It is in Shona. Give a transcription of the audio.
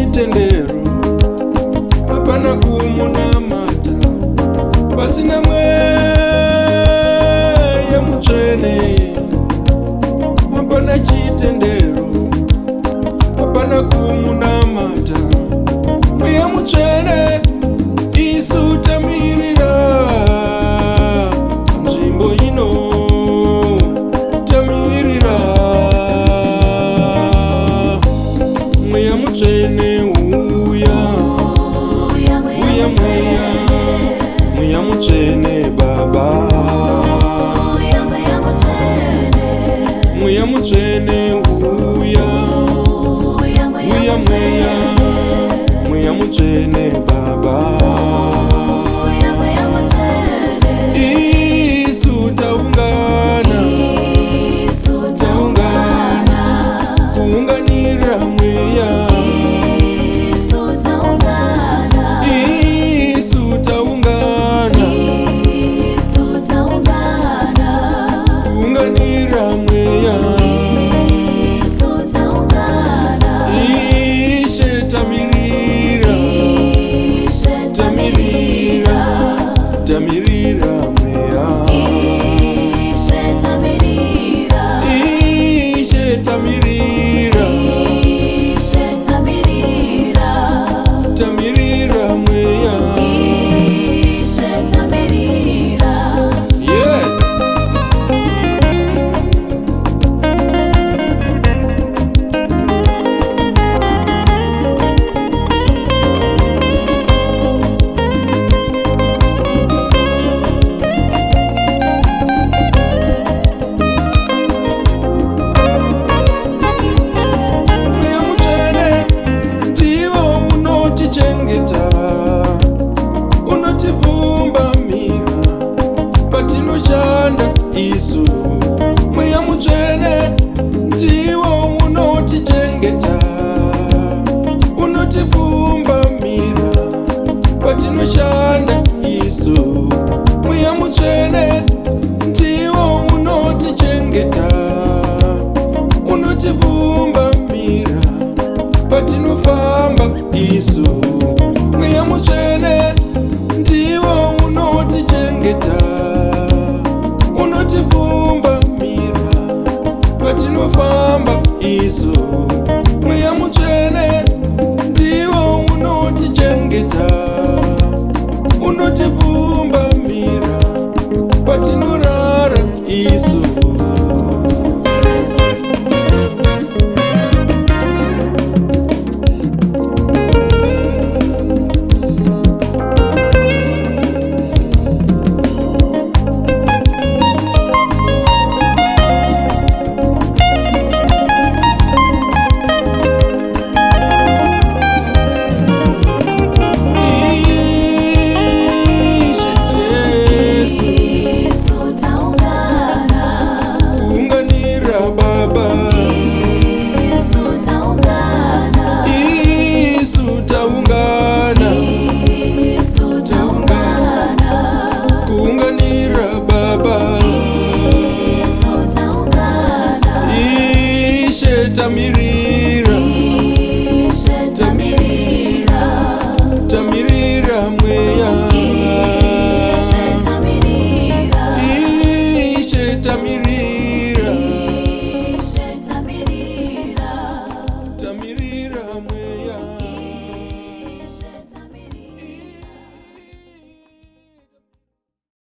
chitendero, hapana kumunamata pasina mweya mutsvene. Hapana chitendero, hapana kumunamata mweya mutsvene. Isu tamirira nzvimbo ino, tamirira mweya mutsvene. Uya mweya mutsvene Baba, mweya mutsvene. Uya mweya mutsvene Baba. Isu taungana, kuunganira mweya. Isu taungana, kuunganira mweya. Ishe tamirira, tamirira mweya. Ishe tamirira, tamirira mweya. Yeah. Mweya mutsvene ndiwo unotichengeta, unotivhumbamira patinoshanda isu. Mweya mutsvene ndiwo unotichengeta, unotivhumbamira patinoshanda isu. Mweya mutsvene ndiwo unotichengeta, unotivhumbamira patinofamba isu. Mweya mutsvene ndiwo unotichengeta, unotivhumbamira patinofamba isu. Mweya mutsvene ndiwo unotichengeta, unotivhumbamira patinorara isu. Tamirira, tamirira mweya.